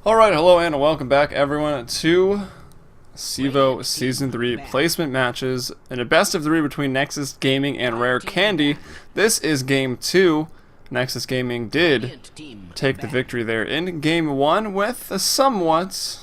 Alright, hello and welcome back everyone to Cevo Season 3 placement matches in a best of 3 between Nexus Gaming and Rare Candy. This is Game 2. Nexus Gaming did take the victory there in Game 1 with a somewhat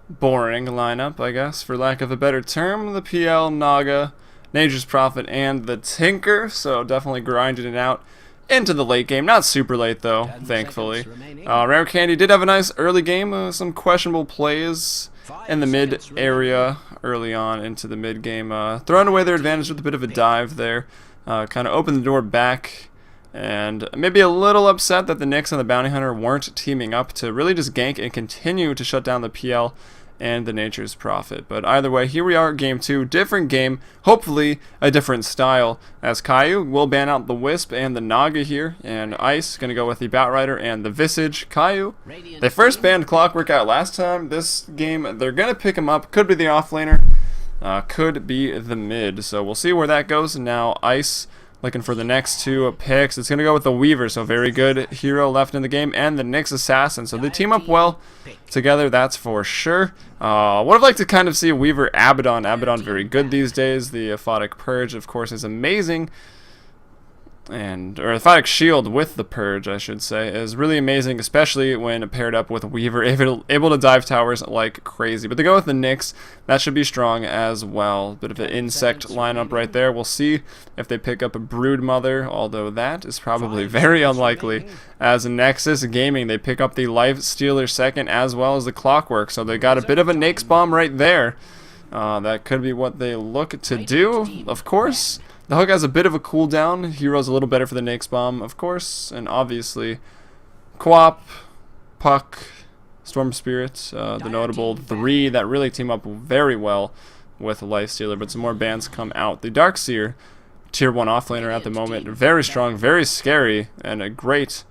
boring lineup, I guess, for lack of a better term. The PL, Naga, Nature's Prophet, and the Tinker, so definitely grinding it out into the late game. Not super late though, thankfully. Rare Candy did have a nice early game, some questionable plays in the mid area early on into the mid game, throwing away their advantage with a bit of a dive there, kind of opened the door back, and maybe a little upset that the Nyx and the Bounty Hunter weren't teaming up to really just gank and continue to shut down the PL and the Nature's Prophet. But either way, here we are, Game 2, different game, hopefully a different style, as Caillou will ban out the Wisp and the Naga here, and Ice going to go with the Batrider and the Visage. Caillou, they first banned Clockwork out last time. This game, they're going to pick him up, could be the offlaner, could be the mid, so we'll see where that goes. Now Ice looking for the next two picks. It's going to go with the Weaver, so very good hero left in the game, and the Nyx Assassin. So they team up well together, that's for sure. Would have liked to kind of see Weaver Abaddon. Abaddon very good these days. The Aphotic Purge, of course, is amazing. Or Aphotic Shield with the Purge, I should say, is really amazing, especially when paired up with Weaver, able to dive towers like crazy. But they go with the Nyx, that should be strong as well. Bit of an insect lineup right there. We'll see if they pick up a Broodmother, although that is probably very unlikely. As a Nexus Gaming, they pick up the Life Stealer second as well as the Clockwork, so they got a bit of a Nyx bomb right there. That could be what they look to do, of course. The hook has a bit of a cooldown. Hero's a little better for the Nyx bomb, of course, and obviously Quap, Puck, Storm Spirit, the notable three that really team up very well with Lifestealer, but some more bans come out. The Darkseer, tier 1 offlaner at the moment, very strong, very scary, and a great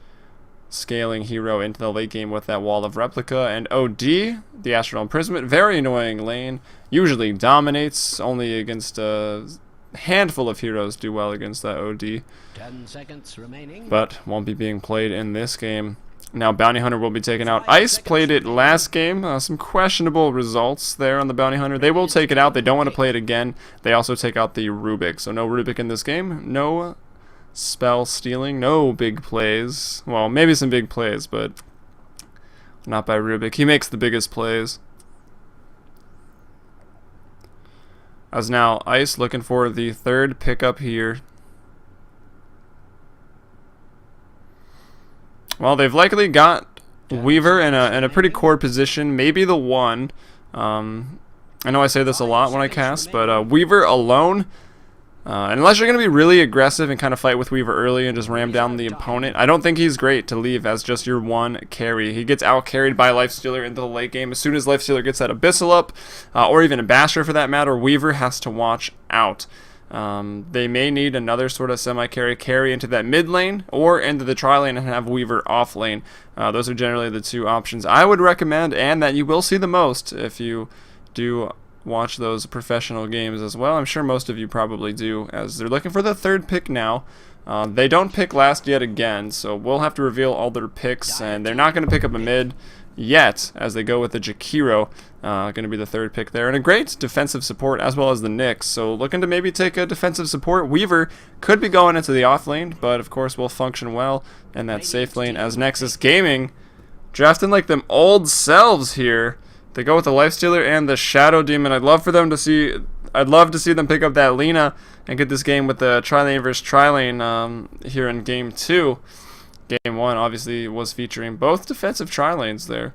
scaling hero into the late game with that Wall of Replica. And OD, the Astral Imprisonment, very annoying lane, usually dominates, only against handful of heroes do well against that OD, 10 seconds remaining, but won't be being played in this game. Now Bounty Hunter will be taken out. Ice played it last game, some questionable results there on the Bounty Hunter. They will take it out, they don't want to play it again. They also take out the Rubik, so no Rubik in this game, no spell stealing, no big plays. Well, maybe some big plays, but not by Rubik. He makes the biggest plays. As now Ice looking for the third pickup here. Well, they've likely got Weaver in a pretty core position, maybe the one. I know I say this a lot when I cast, but Weaver alone, unless you're going to be really aggressive and kind of fight with Weaver early and just ram down the opponent, I don't think he's great to leave as just your one carry. He gets out carried by Lifestealer into the late game. As soon as Lifestealer gets that Abyssal up, or even a Basher for that matter, Weaver has to watch out. They may need another sort of semi-carry into that mid lane or into the tri-lane and have Weaver off lane. Those are generally the two options I would recommend, and that you will see the most if you do watch those professional games as well. I'm sure most of you probably do, as they're looking for the third pick now. They don't pick last yet again, so we'll have to reveal all their picks, and they're not going to pick up a mid yet, as they go with the Jakiro, going to be the third pick there, and a great defensive support as well as the Nyx, so looking to maybe take a defensive support. Weaver could be going into the off lane, but of course will function well in that safe lane, as Nexus Gaming drafting like them old selves here. They go with the Lifestealer and the Shadow Demon. I'd love to see them pick up that Lina and get this game with the tri-lane versus tri-lane here in Game 2. Game 1 obviously was featuring both defensive tri-lanes there.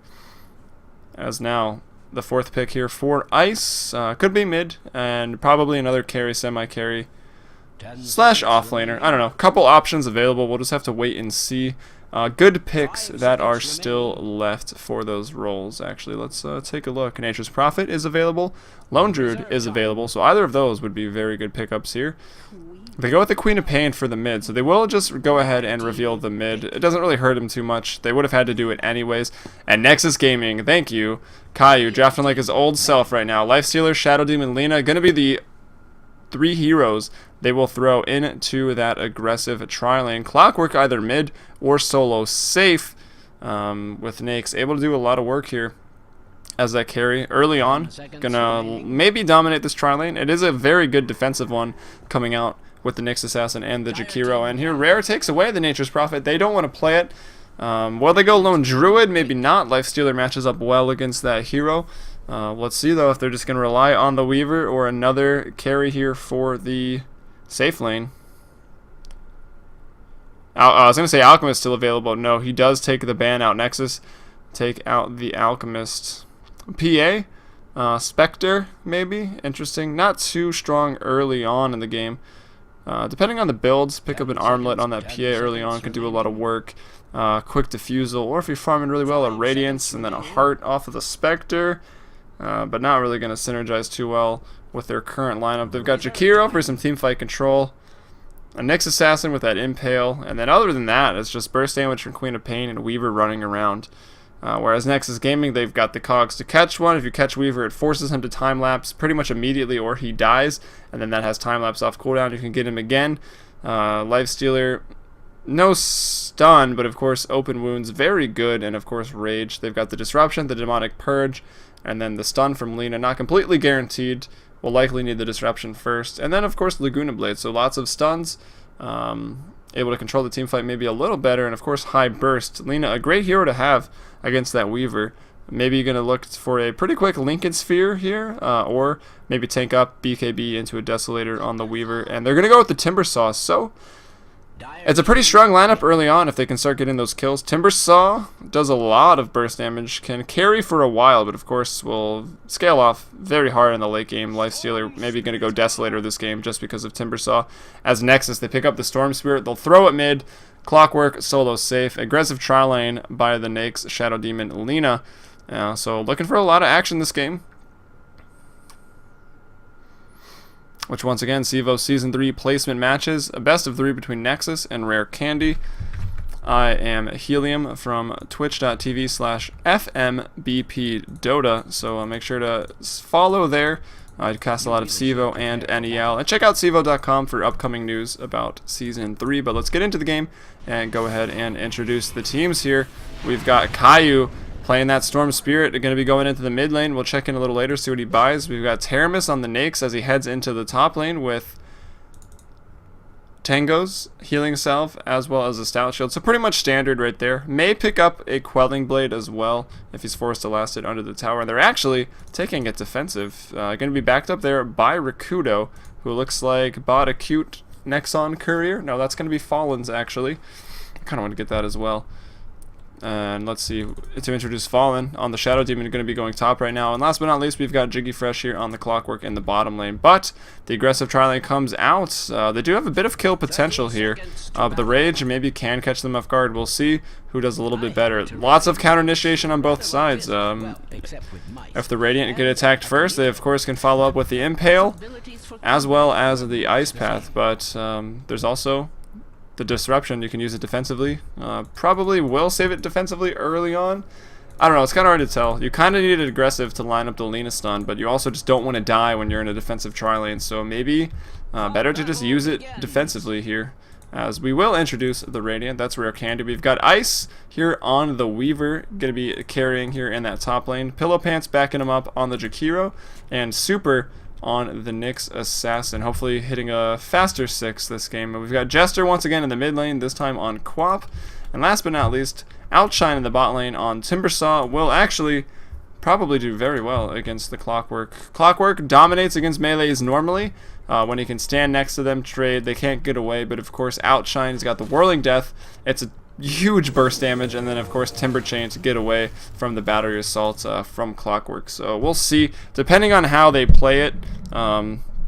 As now the fourth pick here for Ice, could be mid, and probably another carry, semi-carry slash offlaner. I don't know, couple options available. We'll just have to wait and see. Good picks that are still left for those roles. Actually, let's take a look. Nature's Prophet is available. Lone Druid is available. So either of those would be very good pickups here. They go with the Queen of Pain for the mid, so they will just go ahead and reveal the mid. It doesn't really hurt them too much. They would have had to do it anyways. And Nexus Gaming, thank you. Caillou drafting like his old self right now. Lifestealer, Shadow Demon, Lina, going to be the three heroes they will throw into that aggressive tri-lane. Clockwork either mid or solo safe. with Nakes able to do a lot of work here as that carry early on. Gonna maybe dominate this tri lane. It is a very good defensive one coming out with the Nyx Assassin and the Jakiro. And here Rare takes away the Nature's Prophet. They don't want to play it. Will they go Lone Druid? Maybe not. Lifestealer matches up well against that hero. Let's see though if they're just going to rely on the Weaver or another carry here for the safe lane. I was going to say Alchemist still available. No, he does take the ban out. Nexus take out the Alchemist. PA, Spectre maybe. Interesting. Not too strong early on in the game. Depending on the builds, pick up an Armlet on that PA early on could do a lot of work. Quick Diffusal, or if you're farming really well, a Radiance and then a Heart off of the Spectre. But not really going to synergize too well with their current lineup. They've got Jakiro for some teamfight control, a Nyx Assassin with that Impale, and then other than that, it's just burst damage from Queen of Pain and Weaver running around. Whereas Nexus Gaming, they've got the cogs to catch one. If you catch Weaver, it forces him to time-lapse pretty much immediately, or he dies, and then that has time-lapse off cooldown. You can get him again. Lifestealer, no stun, but of course open wounds, very good, and of course rage. They've got the disruption, the demonic purge, and then the stun from Lina, not completely guaranteed. Will likely need the disruption first, and then of course Laguna Blade. So lots of stuns, able to control the team fight maybe a little better, and of course high burst. Lina, a great hero to have against that Weaver. Maybe you're going to look for a pretty quick Lincoln Sphere here, or maybe tank up BKB into a Desolator on the Weaver, and they're going to go with the Timber Saw. So it's a pretty strong lineup early on if they can start getting those kills. Timber Saw does a lot of burst damage, can carry for a while, but of course will scale off very hard in the late game. Lifestealer maybe going to go Desolator this game just because of Timber Saw. As Nexus, they pick up the Storm Spirit, they'll throw it mid, Clockwork, solo safe, aggressive tri lane by the Nyx, Shadow Demon, Lina. So looking for a lot of action this game. Which once again, Cevo Season 3 placement matches, a best of 3 between Nexus and Rare Candy. I am Helium from twitch.tv/FmbpDota, so make sure to follow there. I cast a lot of Cevo and NEL, and check out Cevo.com for upcoming news about Season 3. But let's get into the game and go ahead and introduce the teams here. We've got Caillou playing that Storm Spirit, going to be going into the mid lane. We'll check in a little later, see what he buys. We've got Teramis on the Nakes as he heads into the top lane with Tango's Healing Salve as well as a Stout Shield. So pretty much standard right there. May pick up a Quelling Blade as well if he's forced to last it under the tower. And they're actually taking it defensive. Going to be backed up there by Rakudo, who looks like bought a cute Nexon Courier. No, that's going to be Fallen's actually. I kind of want to get that as well. And let's see, to introduce Fallen on the Shadow Demon, going to be going top right now. And last but not least, we've got Jiggy Fresh here on the Clockwork in the bottom lane. But the aggressive tri lane comes out. They do have a bit of kill potential here. But the Rage maybe can catch them off guard. We'll see who does a little bit better. Lots of counter initiation on both sides. If the Radiant get attacked first, they of course can follow up with the Impale as well as the Ice Path. But there's also the Disruption. You can use it defensively. Probably will save it defensively early on. I don't know, it's kind of hard to tell. You kind of need it aggressive to line up the Lina stun, but you also just don't want to die when you're in a defensive tri lane, so maybe better to just use it defensively here. As we will introduce the Radiant, that's Rare Candy. We've got Ice here on the Weaver, going to be carrying here in that top lane. Pillow Pants backing him up on the Jakiro, and Super on the Nyx Assassin, hopefully hitting a faster 6 this game. We've got Jester once again in the mid lane, this time on Quap. And last but not least, Outshine in the bot lane on Timbersaw will actually probably do very well against the Clockwork. Clockwork dominates against melees normally. When he can stand next to them, trade, they can't get away. But of course, Outshine has got the Whirling Death. It's a huge burst damage, and then of course Timber Chain to get away from the Battery Assault from Clockwork. So we'll see, depending on how they play it.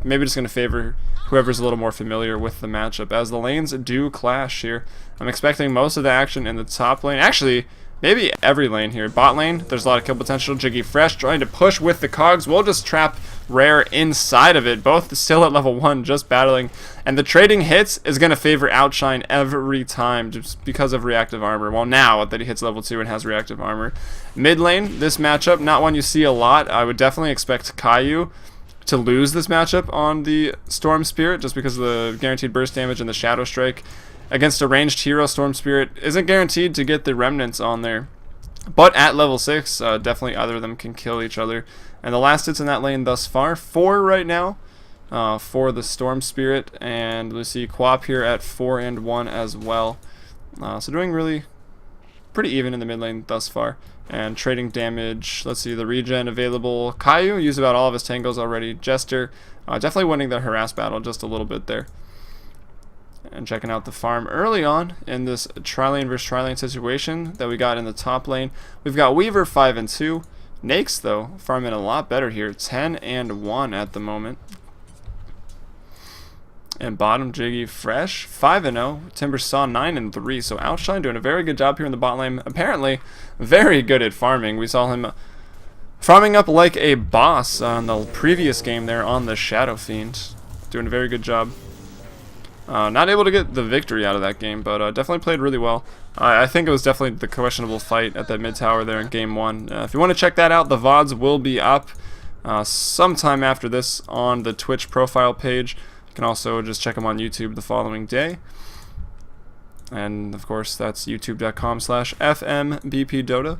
Maybe just going to favor whoever's a little more familiar with the matchup, as the lanes do clash here. I'm expecting most of the action in the top lane. Actually, maybe every lane here. Bot lane, there's a lot of kill potential. Jiggy Fresh trying to push with the cogs. We'll just trap Rare inside of it. Both still at level 1, just battling. And the trading hits is going to favor Outshine every time just because of reactive armor. Well, now that he hits level 2 and has reactive armor. Mid lane, this matchup, not one you see a lot. I would definitely expect Caillou to lose this matchup on the Storm Spirit just because of the guaranteed burst damage and the Shadow Strike. against a ranged hero, Storm Spirit isn't guaranteed to get the remnants on there. But at level 6, definitely either of them can kill each other. And the last hits in that lane thus far, 4 right now for the Storm Spirit. And we see Quap here at 4 and 1 as well. So doing really pretty even in the mid lane thus far. And trading damage, let's see, the regen available. Caillou used about all of his tangos already. Jester definitely winning the harass battle just a little bit there. And checking out the farm early on in this tri-lane versus tri-lane situation that we got in the top lane. We've got Weaver 5 and 2. Nakes, though, farming a lot better here. 10 and 1 at the moment. And bottom, Jiggy Fresh 5 and 0. Timber Saw 9 and 3. So Outshine doing a very good job here in the bot lane. Apparently, very good at farming. We saw him farming up like a boss on the previous game there on the Shadow Fiend. Doing a very good job. Not able to get the victory out of that game, but definitely played really well. I think it was definitely the questionable fight at that mid tower there in game 1. If you want to check that out, the VODs will be up sometime after this on the Twitch profile page. You can also just check them on YouTube the following day. And of course, that's youtube.com/FMBPDota.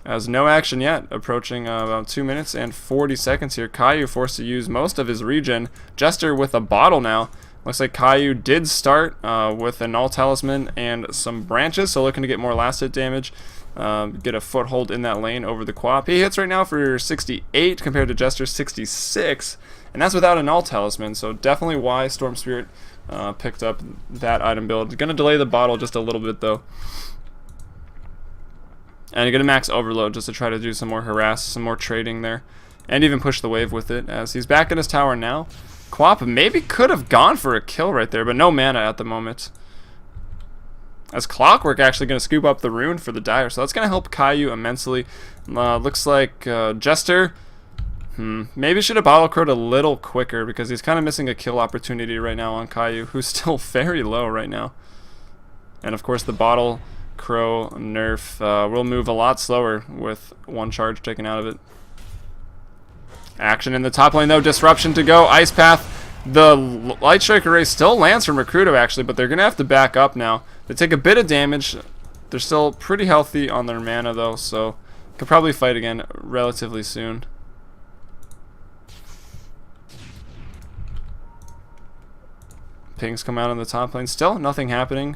As no action yet, approaching about 2 minutes and 40 seconds here. Caillou forced to use most of his regen. Jester with a bottle now. Looks like Caillou did start with a Null Talisman and some branches, so looking to get more last hit damage, get a foothold in that lane over the Quap. He hits right now for 68 compared to Jester's 66, and that's without a Null Talisman, so definitely why Storm Spirit picked up that item build. Going to delay the bottle just a little bit though. And you're going to max Overload just to try to do some more harass, some more trading there, and even push the wave with it as he's back in his tower now. Quap maybe could have gone for a kill right there, but no mana at the moment. As Clockwork actually going to scoop up the rune for the Dire, so that's going to help Caillou immensely. Looks like Jester maybe should have bottle crowed a little quicker because he's kind of missing a kill opportunity right now on Caillou, who's still very low right now. And of course the bottle crow nerf will move a lot slower with one charge taken out of it. Action in the top lane though, disruption to go, Ice Path. The Light Strike Array still lands from Recruito actually, but they're going to have to back up now. They take a bit of damage. They're still pretty healthy on their mana though, so could probably fight again relatively soon. Pings come out on the top lane. Still nothing happening.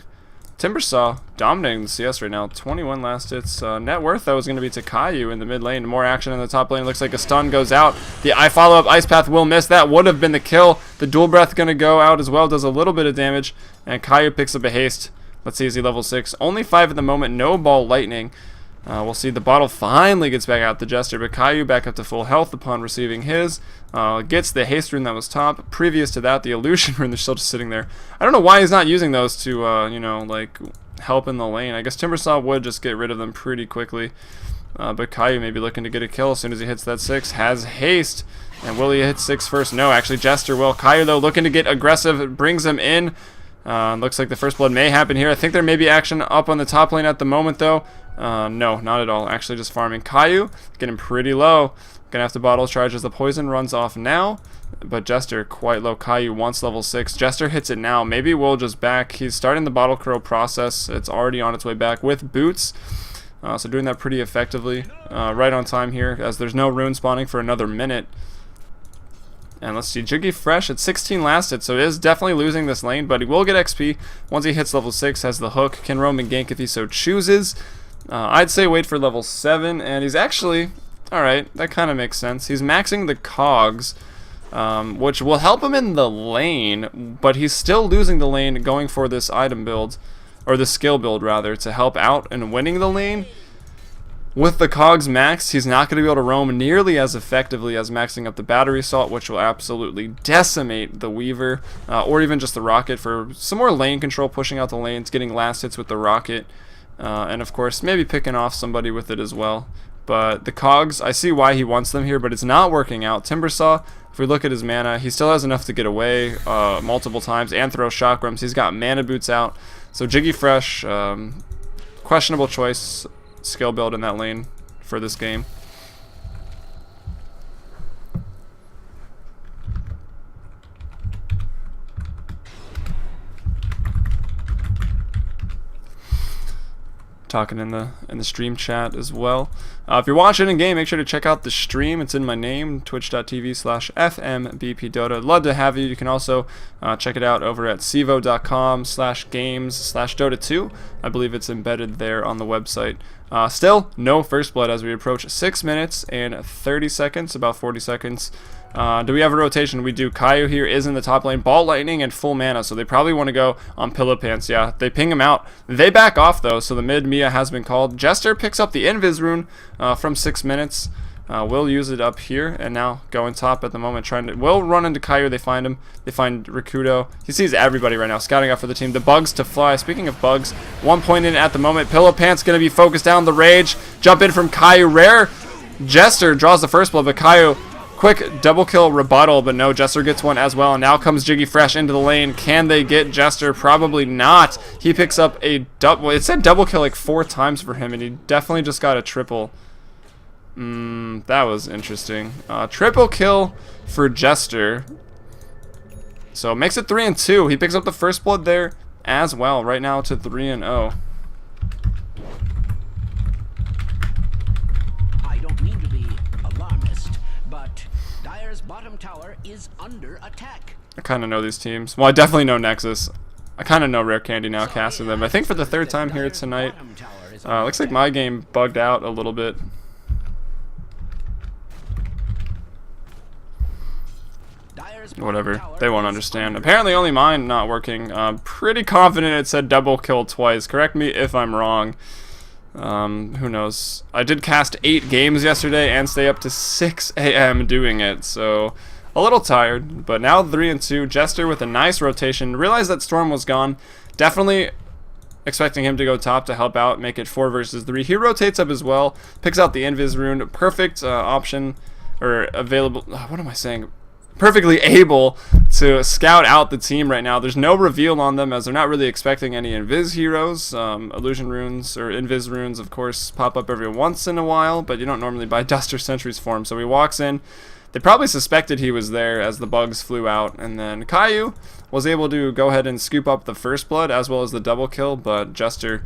Timbersaw dominating the CS right now. 21 last hits. Net worth though is going to be to Caillou in the mid lane. More action in the top lane. Looks like a stun goes out. The follow-up Ice Path will miss. That would have been the kill. The Dual Breath going to go out as well. Does a little bit of damage. And Caillou picks up a haste. Let's see, is he level 6? Only 5 at the moment. No Ball Lightning. We'll see the bottle finally gets back out the Jester, but Caillou back up to full health upon receiving his. Gets the haste rune that was top. Previous to that, the illusion rune, they're still just sitting there. I don't know why he's not using those to, you know, like, help in the lane. I guess Timbersaw would just get rid of them pretty quickly. But Caillou may be looking to get a kill as soon as he hits that 6. Has haste. And will he hit 6 first? No, actually Jester will. Caillou, though, looking to get aggressive. Brings him in. Looks like the first blood may happen here. I think there may be action up on the top lane at the moment, though. No, not at all. Actually just farming. Caillou getting pretty low. Gonna have to bottle charge as the poison runs off now. But Jester quite low. Caillou wants level 6. Jester hits it now. Maybe we'll just back. He's starting the bottle crow process. It's already on its way back with boots. So doing that pretty effectively. Right on time here as there's no rune spawning for another minute. And let's see, Jiggy Fresh at 16 last hit, so he is definitely losing this lane, but he will get XP once he hits level 6, has the hook, can roam and gank if he so chooses. I'd say wait for level 7, and he's actually, alright, that kind of makes sense. He's maxing the cogs, which will help him in the lane, but he's still losing the lane going for this item build, or the skill build rather, to help out in winning the lane. With the cogs maxed, he's not going to be able to roam nearly as effectively as maxing up the battery assault, which will absolutely decimate the Weaver, or even just the rocket for some more lane control, pushing out the lanes, getting last hits with the rocket, and of course maybe picking off somebody with it as well. But the cogs, I see why he wants them here, but it's not working out. Timbersaw, if we look at his mana, he still has enough to get away multiple times and throw chakrams. He's got mana boots out, so Jiggy Fresh, questionable choice. Skill build in that lane for this game. talking in the stream chat as well. If you're watching in game, make sure to check out the stream. It's in my name, twitch.tv/Fmbpdota. I'd love to have you. You can also check it out over at cevo.com/games/Dota2. I believe it's embedded there on the website. Still, no first blood as we approach 6 minutes and 30 seconds, about 40 seconds. Do we have a rotation? We do. Caillou here is in the top lane. Ball Lightning and full mana, so they probably want to go on Pillow Pants. Yeah, they ping him out. They back off, though, so the mid Mia has been called. Jester picks up the Invis rune from 6 minutes. Will use it up here, and now going top at the moment. Will run into Caillou. They find him. They find Rakudo. He sees everybody right now, scouting out for the team. The bugs to fly. Speaking of bugs, 1 point in at the moment. Pillow Pants going to be focused down the rage. Jump in from Caillou. Rare. Jester draws the first blood, but Caillou... Quick double kill rebuttal, but no, Jester gets one as well. And now comes Jiggy Fresh into the lane. Can they get Jester? Probably not. He picks up a double. It said double kill like 4 times for him, and he definitely just got a triple. That was interesting. Triple kill for Jester. So it makes it 3-2. He picks up the first blood there as well. Right now to 3-0. Bottom tower is under attack. I kind of know these teams. Well, I definitely know Nexus. I kind of know Rare Candy now, casting them. I think for the 3rd time here tonight. Looks like my game bugged out a little bit. Whatever. They won't understand. Apparently only mine not working. Pretty confident it said double kill twice. Correct me if I'm wrong. Who knows? I did cast 8 games yesterday and stay up to 6 a.m. doing it, so a little tired. But now 3-2. Jester with a nice rotation. Realized that Storm was gone. Definitely expecting him to go top to help out, make it 4 versus 3. He rotates up as well, picks out the Invis rune. Perfect option, or available. What am I saying? Perfectly able to scout out the team right now. There's no reveal on them as they're not really expecting any Invis heroes. Illusion runes or Invis runes, of course, pop up every once in a while, but you don't normally buy Duster Sentry's form. So he walks in. They probably suspected he was there as the bugs flew out, and then Caillou was able to go ahead and scoop up the first blood as well as the double kill, but Jester...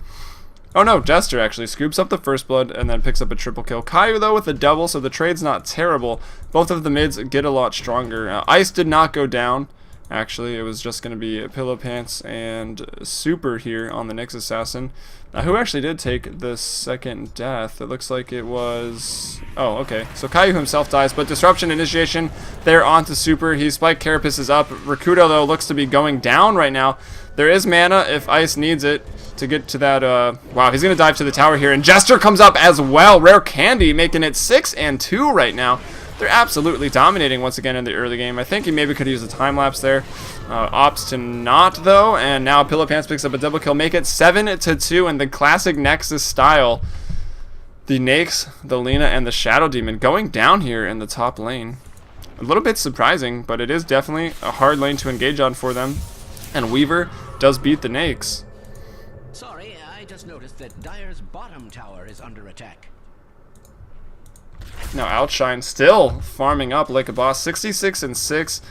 Oh no, Jester actually scoops up the first blood and then picks up a triple kill. Caillou though with a double, so the trade's not terrible. Both of the mids get a lot stronger. Ice did not go down. Actually, it was just going to be Pillow Pants and Super here on the Nyx Assassin. Who actually did take the second death? It looks like it was... Oh, okay. So Caillou himself dies, but Disruption Initiation there onto Super. He Spike Carapace is up. Rakudo though looks to be going down right now. There is mana if Ice needs it to get to that, wow, he's going to dive to the tower here, and Jester comes up as well. Rare Candy making it 6-2 right now. They're absolutely dominating once again in the early game. I think he maybe could use a time-lapse there. Opts to not, though, and now Pillow Pants picks up a double kill, make it 7-2 in the classic Nexus style. The Nyx, the Lina, and the Shadow Demon going down here in the top lane. A little bit surprising, but it is definitely a hard lane to engage on for them. And Weaver does beat the Nyx. Sorry, I just noticed that Dire's bottom tower is under attack. Now Outshine still farming up like a boss. 66-6.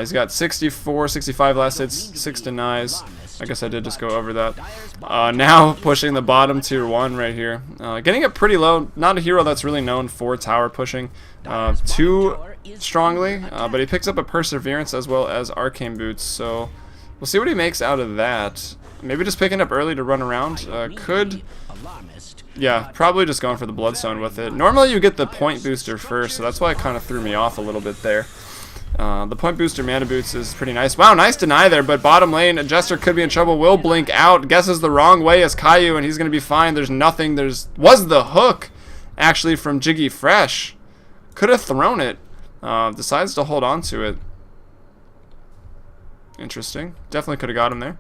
He's got 64, 65 last hits, 6 denies. I guess I did just go over that. Now pushing the bottom tier 1 right here. Getting it pretty low. Not a hero that's really known for tower pushing too strongly, but he picks up a Perseverance as well as Arcane Boots. So we'll see what he makes out of that. Maybe just picking up early to run around. Yeah, probably just going for the Bloodstone with it. Normally you get the point booster first, so that's why it kind of threw me off a little bit there. The point booster mana boots is pretty nice. Wow, nice deny there, but bottom lane, Jester could be in trouble. Will blink out, guesses the wrong way as Caillou, and he's going to be fine. There's nothing. Was the hook, actually, from Jiggy Fresh. Could have thrown it. Decides to hold on to it. Interesting. Definitely could have got him there.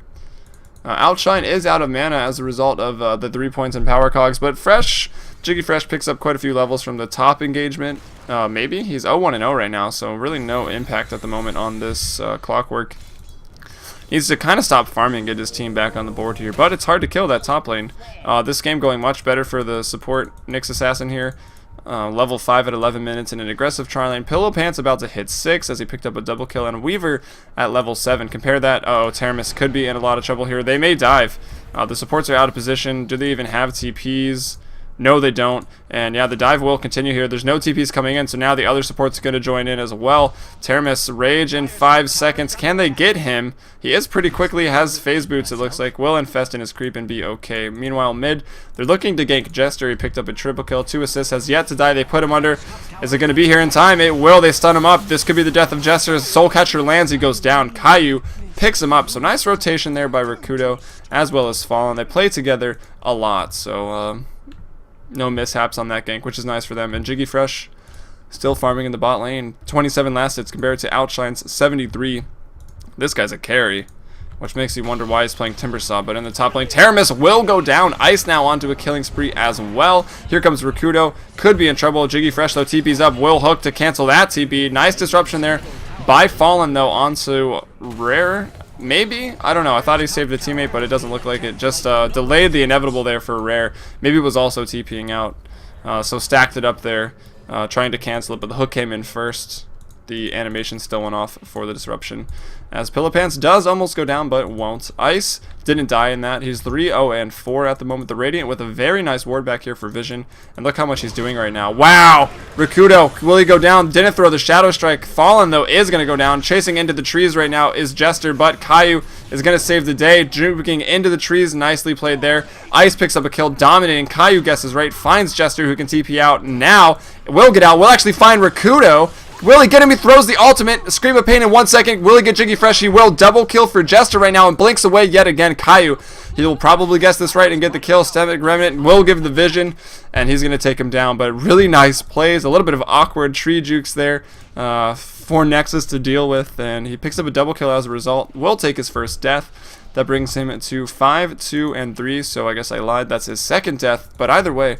Outshine is out of mana as a result of the 3 points in power cogs, but Jiggy Fresh picks up quite a few levels from the top engagement. Maybe he's 0-1-0 right now, so really no impact at the moment on this Clockwork. Needs to kind of stop farming and get his team back on the board here, but it's hard to kill that top lane. This game going much better for the support Nyx Assassin here. Level 5 at 11 minutes in an aggressive tri lane. Pillow Pants about to hit 6 as he picked up a double kill, and Weaver at level 7. Compare that. Uh-oh, Teramis could be in a lot of trouble here. They may dive. The supports are out of position. Do they even have TPs? No, they don't. And yeah, the dive will continue here. There's no TPs coming in, so now the other support's going to join in as well. Termis, Rage in 5 seconds. Can they get him? He is pretty quickly, has phase boots, it looks like. Will infest in his creep and be okay. Meanwhile, mid, they're looking to gank Jester. He picked up a triple kill. 2 assists, has yet to die. They put him under. Is it going to be here in time? It will. They stun him up. This could be the death of Jester. Soul Catcher lands. He goes down. Caillou picks him up. So nice rotation there by Rakudo as well as Fallen. They play together a lot. So, no mishaps on that gank, which is nice for them. And Jiggy Fresh still farming in the bot lane. 27 last hits compared to Outshine's 73. This guy's a carry, which makes you wonder why he's playing Timbersaw. But in the top lane, Teramis will go down. Ice now onto a killing spree as well. Here comes Rakudo. Could be in trouble. Jiggy Fresh, though, TP's up. Will hook to cancel that TP. Nice disruption there by Fallen, though, onto Rare. Maybe? I don't know. I thought he saved a teammate, but it doesn't look like it. Just delayed the inevitable there for Rare. Maybe it was also TPing out. So stacked it up there, trying to cancel it, but the hook came in first. The animation still went off for the disruption. As Pillow Pants does almost go down, but won't. Ice didn't die in that. He's 3-0-4 at the moment. The Radiant with a very nice ward back here for Vision. And look how much he's doing right now. Wow! Rakudo, will he go down? Didn't throw the Shadow Strike. Fallen, though, is going to go down. Chasing into the trees right now is Jester, but Caillou is going to save the day. Juking into the trees. Nicely played there. Ice picks up a kill, dominating. Caillou guesses right. Finds Jester, who can TP out. Now, will get out. Will actually find Rakudo. Will he get him? He throws the ultimate. Scream of pain in 1 second. Will he get Jiggy Fresh? He will. Double kill for Jester right now and blinks away yet again. Caillou, he will probably guess this right and get the kill. Stemic Remnant will give the vision, and he's going to take him down. But really nice plays. A little bit of awkward tree jukes there for Nexus to deal with, and he picks up a double kill as a result. Will take his first death. That brings him to 5, 2, and 3, so I guess I lied. That's his second death, but either way,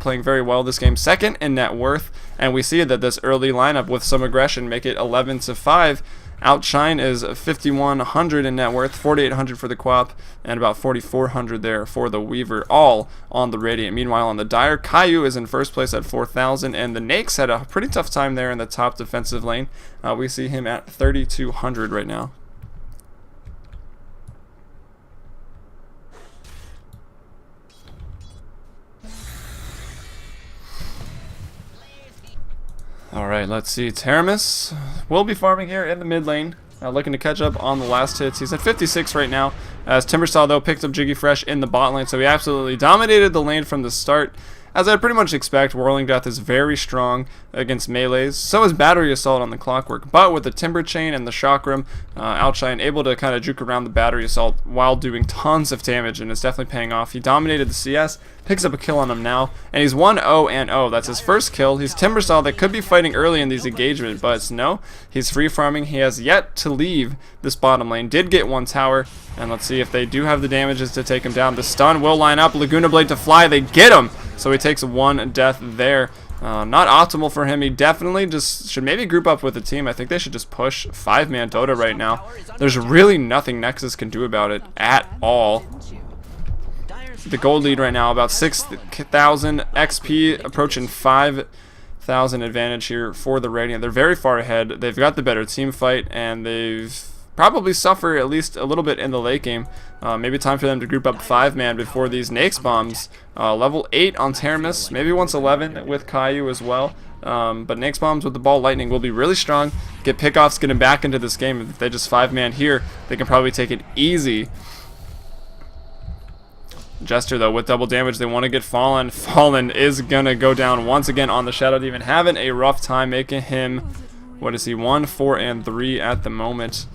playing very well this game. Second in net worth, and we see that this early lineup with some aggression make it 11-5. Outshine is 5,100 in net worth, 4,800 for the Quap, and about 4,400 there for the Weaver, all on the Radiant. Meanwhile, on the Dire, Caillou is in first place at 4,000, and the Nakes had a pretty tough time there in the top defensive lane. We see him at 3,200 right now. Alright, let's see. Teramis will be farming here in the mid lane, looking to catch up on the last hits. He's at 56 right now, as Timbersaw, though, picked up Jiggy Fresh in the bot lane, so he absolutely dominated the lane from the start. As I'd pretty much expect, Whirling Death is very strong against melees. So is Battery Assault on the Clockwork. But with the Timber Chain and the Chakram, Outshine able to kind of juke around the Battery Assault while doing tons of damage, and it's definitely paying off. He dominated the CS, picks up a kill on him now, and he's 1-0-0. That's his first kill. He's Timbersaw that could be fighting early in these engagements, but no, he's free farming. He has yet to leave this bottom lane. Did get one tower, and let's see if they do have the damages to take him down. The stun will line up. Laguna Blade to fly. They get him. So he takes one death there. Not optimal for him. He definitely just should maybe group up with the team. I think they should just push 5-man Dota right now. There's really nothing Nexus can do about it at all. The gold lead right now, about 6,000 XP, approaching 5,000 advantage here for the Radiant. They're very far ahead. They've got the better team fight, and they've probably suffer at least a little bit in the late game. Maybe time for them to group up 5-man before these Nakes bombs. Level 8 on Teramis, maybe once 11 with Caillou as well. But Nakes bombs with the ball lightning will be really strong. Get pickoffs, get him back into this game. If they just 5-man here, they can probably take it easy. Jester, though, with double damage, they want to get Fallen. Fallen is going to go down once again on the Shadow Demon, having a rough time, making him, what is he, 1, 4, and 3 at the moment.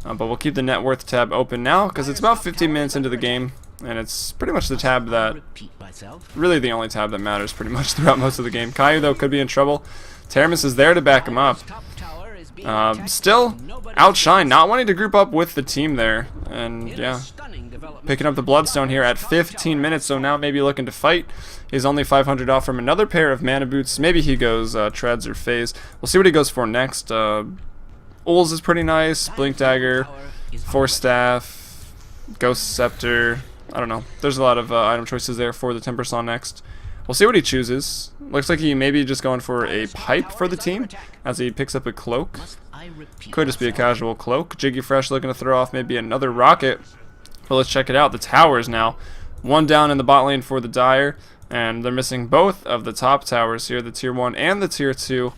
But we'll keep the net worth tab open now because it's about 15 minutes into the game, and it's pretty much the tab that, really the only tab that matters pretty much throughout most of the game. Caillou, though, could be in trouble. Teramis is there to back him up. Still, Outshine not wanting to group up with the team there, and yeah, picking up the Bloodstone here at 15 minutes, so now maybe looking to fight. He's only 500 off from another pair of mana boots. Maybe he goes Treads or Phase. We'll see what he goes for next. Ulz is pretty nice. Blink Dagger, Force Staff, Ghost Scepter. I don't know. There's a lot of item choices there for the Timbersaw next. We'll see what he chooses. Looks like he may be just going for a pipe for the team as he picks up a cloak. Could just be a casual cloak. Jiggy Fresh looking to throw off maybe another rocket. But let's check it out. The towers now. One down in the bot lane for the Dire, and they're missing both of the top towers here, the tier 1 and the tier 2.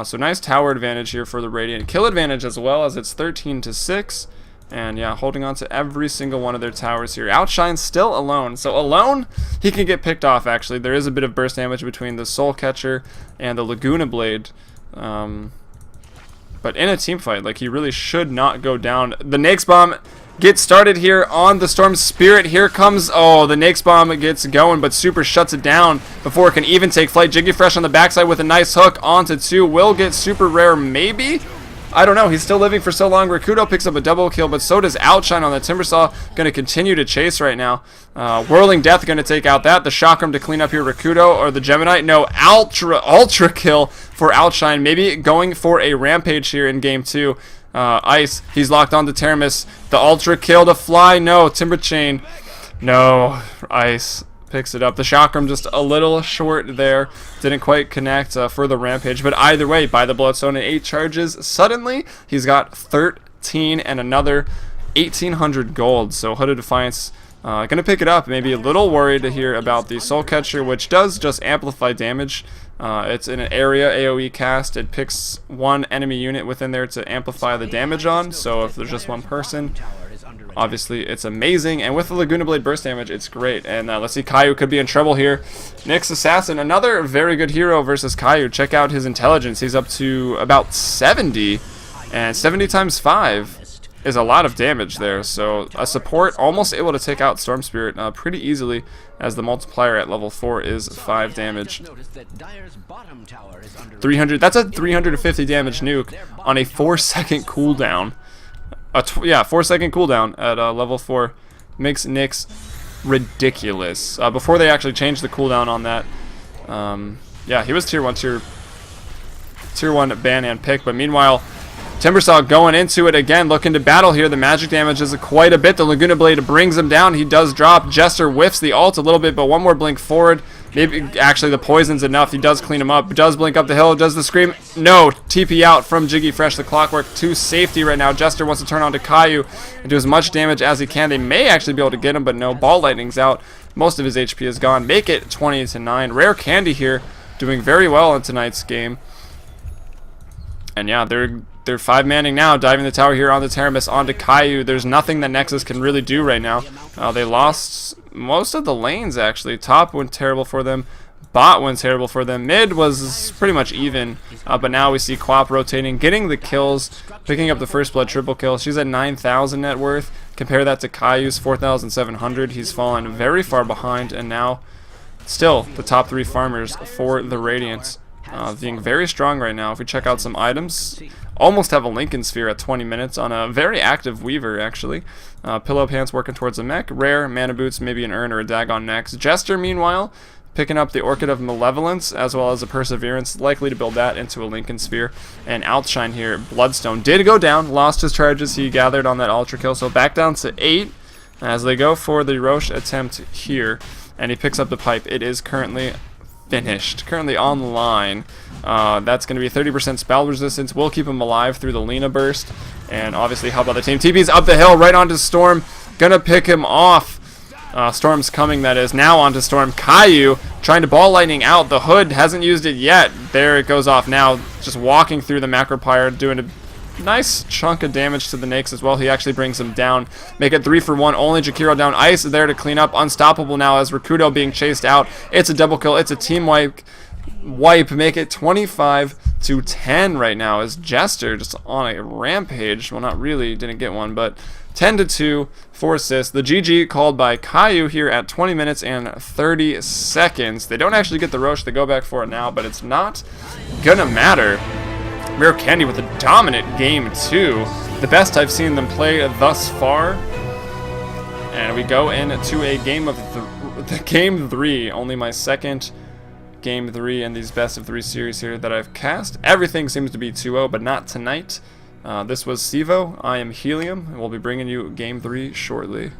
So nice tower advantage here for the Radiant. Kill advantage as well, as it's 13-6. And yeah, holding on to every single one of their towers here. Outshine still alone. So alone, he can get picked off, actually. There is a bit of burst damage between the Soul Catcher and the Laguna Blade. But in a team fight, like, he really should not go down. The Nakes Bomb gets started here on the Storm Spirit. Here comes, oh, the Nakes Bomb gets going, but Super shuts it down before it can even take flight. Jiggy Fresh on the backside with a nice hook onto 2. Will get super rare, maybe? I don't know. He's still living for so long. Rakudo picks up a double kill, but so does Outshine on the Timbersaw. Going to continue to chase right now. Whirling Death going to take out that. The Chakram to clean up here. Rakudo or the Gemini. No, ultra kill for Outshine. Maybe going for a rampage here in game 2. Ice. He's locked on to Teramis. The ultra kill to fly. No. Timber Chain. No. Ice picks it up. The Chakram just a little short there. Didn't quite connect for the rampage. But either way, by the Bloodstone and 8 charges, suddenly he's got 13 and another 1,800 gold. So Hooded Defiance going to pick it up. Maybe a little worried to hear about the Soul Catcher, which does just amplify damage. It's in an area AoE cast. It picks one enemy unit within there to amplify the damage on. So if there's just one person, obviously it's amazing. And with the Laguna Blade burst damage, it's great. And let's see, Caillou could be in trouble here. Nyx Assassin, another very good hero versus Caillou. Check out his intelligence. He's up to about 70. And 70 times 5 is a lot of damage there. So a support almost able to take out Storm Spirit pretty easily, as the multiplier at level 4 is 5 damage. 300, that's a 350 damage nuke on a 4-second cooldown. 4-second cooldown at level 4 makes Nyx ridiculous. Before they actually changed the cooldown on that, yeah, he was tier 1 ban and pick, but meanwhile, Timbersaw going into it again, looking to battle here. The magic damage is quite a bit. The Laguna Blade brings him down. He does drop. Jester whiffs the ult a little bit, but one more blink forward. Maybe actually the poison's enough. He does clean him up. Does blink up the hill. Does the scream. No. TP out from Jiggy Fresh. The Clockwork to safety right now. Jester wants to turn on to Caillou and do as much damage as he can. They may actually be able to get him, but no. Ball Lightning's out. Most of his HP is gone. Make it 20-9. Rare Candy here doing very well in tonight's game. And yeah, they're 5-manning now, diving the tower here on the Teramis, onto Caillou. There's nothing that Nexus can really do right now. They lost most of the lanes, actually. Top went terrible for them. Bot went terrible for them. Mid was pretty much even. But now we see Quap rotating, getting the kills, picking up the first blood triple kill. She's at 9,000 net worth. Compare that to Caillou's 4,700. He's fallen very far behind, and now still the top 3 farmers for the Radiant. Being very strong right now. If we check out some items, almost have a Lincoln Sphere at 20 minutes on a very active Weaver, actually. Pillow Pants working towards a mech. Rare, Mana Boots, maybe an Urn or a Dagon next. Jester, meanwhile, picking up the Orchid of Malevolence, as well as a Perseverance, likely to build that into a Lincoln Sphere. And Outshine here, Bloodstone did go down, lost his charges he gathered on that Ultra Kill, so back down to 8 as they go for the Roche attempt here. And he picks up the pipe. It is currently finished, currently online. That's going to be 30% spell resistance. We'll keep him alive through the Lena burst, and obviously help out the team. TP's up the hill right onto Storm, gonna pick him off. Storm's coming, that is. Now onto Storm. Caillou trying to Ball Lightning out. The Hood hasn't used it yet. There it goes off now, just walking through the Macropyre, doing a nice chunk of damage to the Nakes as well. He actually brings him down. Make it 3 for 1. Only Jakiro down. Ice is there to clean up. Unstoppable now as Rakudo being chased out. It's a double kill. It's a team wipe. Make it 25-10 right now as Jester just on a rampage. Well, not really. Didn't get one, but 10-2 for assists. The GG called by Caillou here at 20 minutes and 30 seconds. They don't actually get the Roche. They go back for it now, but it's not gonna matter. Rare Candy with a dominant game 2. The best I've seen them play thus far. And we go into a game of game 3. Only my second game 3 in these best of 3 series here that I've cast. Everything seems to be 2-0, but not tonight. This was Cevo. I am Helium, and we'll be bringing you game 3 shortly.